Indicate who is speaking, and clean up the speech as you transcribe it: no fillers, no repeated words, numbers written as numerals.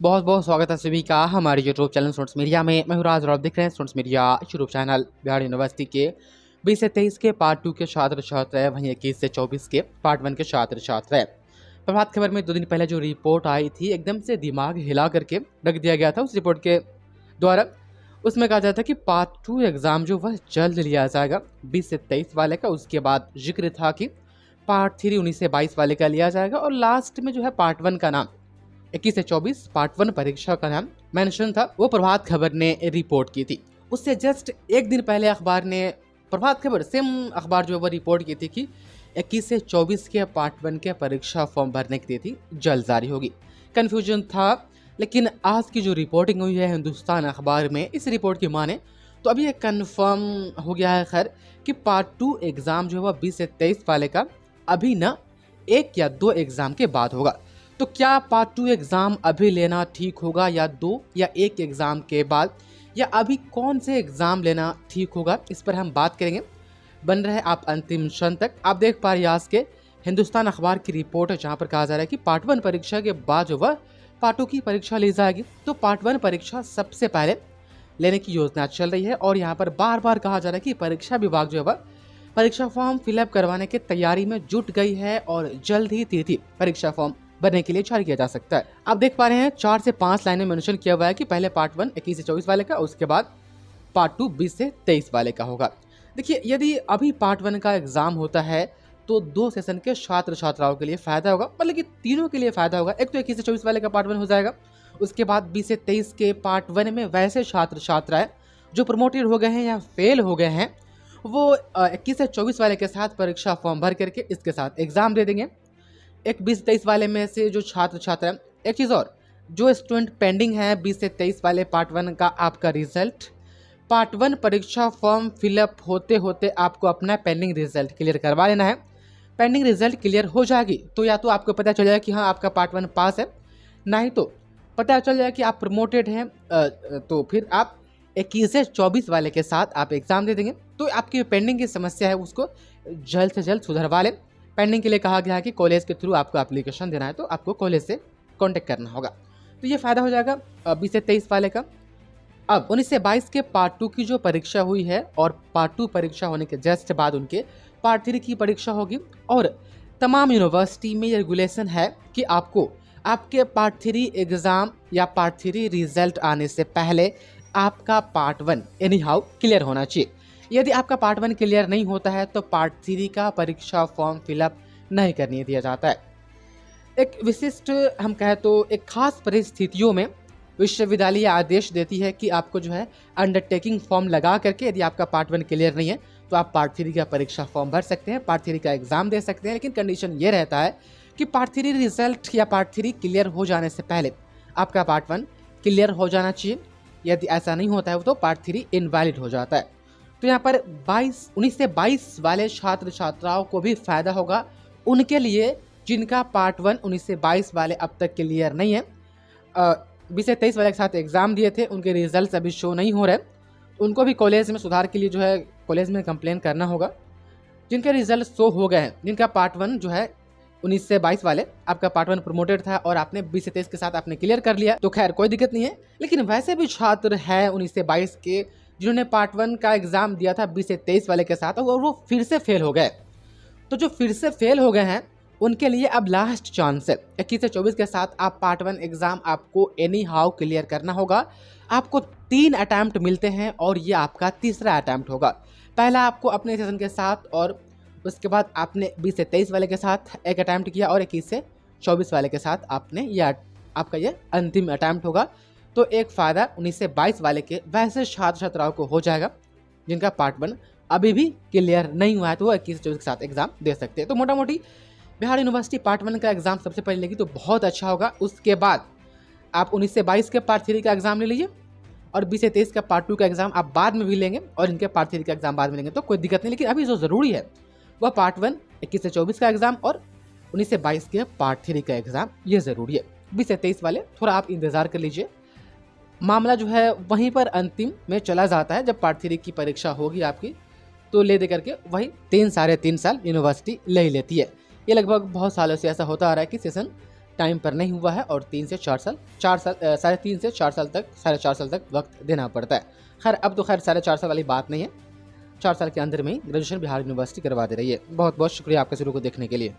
Speaker 1: बहुत बहुत स्वागत है सभी का हमारे यूट्यूब चैनल स्टूडेंट्स मीडिया में। मैं हूं राज और आप देख रहे हैं students media YouTube channel. Bihar university के 20 से 23 के पार्ट 2 के छात्र छात्र है, वहीं 21 से 24 के पार्ट 1 के छात्र छात्र है। प्रभात खबर में 2 दिन पहले जो रिपोर्ट आई थी, एकदम से दिमाग हिला करके रख दिया गया था उस रिपोर्ट के द्वारा। उसमें कहा जाता था कि पार्ट 2 एग्जाम जो वह जल्द लिया जाएगा 20 से 23 वाले का। उसके बाद जिक्र था कि पार्ट 3 19 से 22 वाले का लिया जाएगा, और लास्ट में जो है पार्ट 1 का नाम 21 से 24 पार्ट 1 परीक्षा का नाम मेंशन था। वो प्रभात खबर ने रिपोर्ट की थी। उससे जस्ट एक दिन पहले अखबार ने, प्रभात खबर सेम अखबार जो है वो रिपोर्ट की थी कि 21 से 24 के पार्ट 1 के परीक्षा फॉर्म भरने की तिथि जल्द जारी होगी। कन्फ्यूजन था, लेकिन आज की जो रिपोर्टिंग हुई है हिंदुस्तान अखबार में, इस रिपोर्ट की माने तो अभी ये कन्फर्म हो गया है खैर कि पार्ट 2 एग्जाम जो है वह 20 से 23 वाले का अभी न 1 या 2 एग्जाम के बाद होगा। तो क्या पार्ट 2 एग्ज़ाम अभी लेना ठीक होगा, या 2 या 1 एग्ज़ाम के बाद, या अभी कौन से एग्ज़ाम लेना ठीक होगा, इस पर हम बात करेंगे। बन रहे आप अंतिम क्षण तक। आप देख पा रहे हैं आज के हिंदुस्तान अखबार की रिपोर्ट है, जहां पर कहा जा रहा है कि पार्ट 1 परीक्षा के बाद जो वह पार्ट 2 की परीक्षा ली जाएगी। तो पार्ट 1 परीक्षा सबसे पहले लेने की योजना चल रही है, और यहाँ पर बार बार कहा जा रहा है कि परीक्षा विभाग जो है वह परीक्षा फॉर्म फिलअप करवाने की तैयारी में जुट गई है, और जल्द ही तिथि परीक्षा फॉर्म भरने के लिए जारी किया जा सकता है। आप देख पा रहे हैं 4 से 5 लाइनें मेंशन किया हुआ है कि पहले पार्ट 1 21 से 24 वाले का, उसके बाद पार्ट 2 20 से 23 वाले का होगा। देखिए, यदि अभी पार्ट 1 का एग्जाम होता है तो 2 सेशन के छात्र छात्राओं के लिए फायदा होगा, मतलब कि तीनों के लिए फायदा होगा। एक तो 21 से 24 वाले का पार्ट 1 हो जाएगा, उसके बाद 20 से 23 के पार्ट 1 में वैसे छात्र छात्राएं जो प्रमोटेड हो गए हैं या फेल हो गए हैं, वो 21 से 24 वाले के साथ परीक्षा फॉर्म भर करके इसके साथ एग्जाम दे देंगे। एक 20-23 वाले में से जो छात्र छात्रा, एक चीज़ और, जो स्टूडेंट पेंडिंग है 20 से 23 वाले पार्ट 1 का, आपका रिजल्ट पार्ट 1 परीक्षा फॉर्म फिलअप होते होते आपको अपना पेंडिंग रिजल्ट क्लियर करवा लेना है। पेंडिंग रिजल्ट क्लियर हो जाएगी तो या तो आपको पता चल जाएगा कि हाँ आपका पार्ट 1 पास है, नहीं तो पता चल जाएगा कि आप प्रमोटेड हैं, तो फिर आप 21 से 24 वाले के साथ आप एग्ज़ाम दे देंगे। तो आपकी पेंडिंग की समस्या है उसको जल्द से जल्द सुधरवा लें। पेंडिंग के लिए कहा गया है कि कॉलेज के थ्रू आपको एप्लीकेशन देना है, तो आपको कॉलेज से कांटेक्ट करना होगा। तो ये फ़ायदा हो जाएगा 20 से 23 वाले का। अब 19 से 22 के पार्ट 2 की जो परीक्षा हुई है, और पार्ट 2 परीक्षा होने के जस्ट बाद उनके पार्ट 3 की परीक्षा होगी। और तमाम यूनिवर्सिटी में ये रेगुलेशन है कि आपको आपके पार्ट 3 एग्ज़ाम या पार्ट 3 रिजल्ट आने से पहले आपका पार्ट 1 एनी हाउ क्लियर होना चाहिए। यदि आपका पार्ट 1 क्लियर नहीं होता है तो पार्ट 3 का परीक्षा फॉर्म फिलअप नहीं करने दिया जाता है। एक विशिष्ट, हम कहें तो एक खास परिस्थितियों में विश्वविद्यालय आदेश देती है कि आपको जो है अंडरटेकिंग फॉर्म लगा करके, यदि आपका पार्ट 1 क्लियर नहीं है तो आप पार्ट 3 का परीक्षा फॉर्म भर सकते हैं, पार्ट 3 का एग्जाम दे सकते हैं। लेकिन कंडीशन ये रहता है कि पार्ट 3 रिजल्ट या पार्ट 3 क्लियर हो जाने से पहले आपका पार्ट 1 क्लियर हो जाना चाहिए। यदि ऐसा नहीं होता है तो पार्ट 3 इनवैलिड हो जाता है। तो यहाँ पर 19 से 22 वाले छात्र छात्राओं को भी फायदा होगा, उनके लिए जिनका पार्ट 1 19 से 22 वाले अब तक क्लियर नहीं है, 20 से 23 वाले के साथ एग्जाम दिए थे, उनके रिजल्ट अभी शो नहीं हो रहे, उनको भी कॉलेज में सुधार के लिए जो है कॉलेज में कंप्लेन करना होगा। जिनके रिजल्ट शो हो गए हैं, जिनका पार्ट 1 जो है 19 से 22 वाले, आपका पार्ट 1 प्रमोटेड था और आपने 20 से 23 के साथ आपने क्लियर कर लिया, तो खैर कोई दिक्कत नहीं है। लेकिन वैसे भी छात्र हैं 19 से 22 के जिन्होंने पार्ट 1 का एग्जाम दिया था 20 से 23 वाले के साथ, और वो फिर से फेल हो गए। तो जो फिर से फेल हो गए हैं उनके लिए अब लास्ट चांस है। 21 से 24 के साथ आप पार्ट 1 एग्जाम आपको एनी हाउ क्लियर करना होगा। आपको 3 अटैम्प्ट मिलते हैं और ये आपका तीसरा अटैम्प्ट होगा। पहला आपको अपने सेशन के साथ, और उसके बाद आपने 20 से 23 वाले के साथ एक अटैम्प्ट किया, और 21 से 24 वाले के साथ आपने यह आपका ये अंतिम अटैम्प्ट होगा। तो एक फ़ायदा 19 से 22 वाले के वैसे छात्र छात्राओं को हो जाएगा जिनका पार्ट 1 अभी भी क्लियर नहीं हुआ है, तो वो 21 से 24 के साथ एग्जाम दे सकते हैं। तो मोटा मोटी बिहार यूनिवर्सिटी पार्ट 1 का एग्जाम सबसे पहले लेगी तो बहुत अच्छा होगा। उसके बाद आप 19 से 22 के पार्ट 3 का एग्जाम ले लीजिए, और 20 से 23 का पार्ट 2 का एग्जाम आप बाद में भी लेंगे, और इनके पार्ट 3 का एग्जाम बाद में लेंगे, तो कोई दिक्कत नहीं। लेकिन अभी जो ज़रूरी है वह पार्ट 1 21 से 24 का एग्जाम और 19 से 22 के पार्ट 3 का एग्जाम, ये ज़रूरी है। 20 से 23 वाले थोड़ा आप इंतज़ार कर लीजिए, मामला जो है वहीं पर अंतिम में चला जाता है। जब पार्ट 3 की परीक्षा होगी आपकी, तो ले दे करके वही 3 साढ़े 3 साल यूनिवर्सिटी ले ही लेती है। ये लगभग बहुत सालों से ऐसा होता आ रहा है कि सेशन टाइम पर नहीं हुआ है और 3 से 4 साल 3.5 से 4 साल तक 4.5 साल तक वक्त देना पड़ता है। खैर अब तो 4.5 साल वाली बात नहीं है, 4 साल के अंदर में ही ग्रेजुएशन बिहार यूनिवर्सिटी करवा दे रही है। बहुत बहुत शुक्रिया आपके शुरू को देखने के लिए।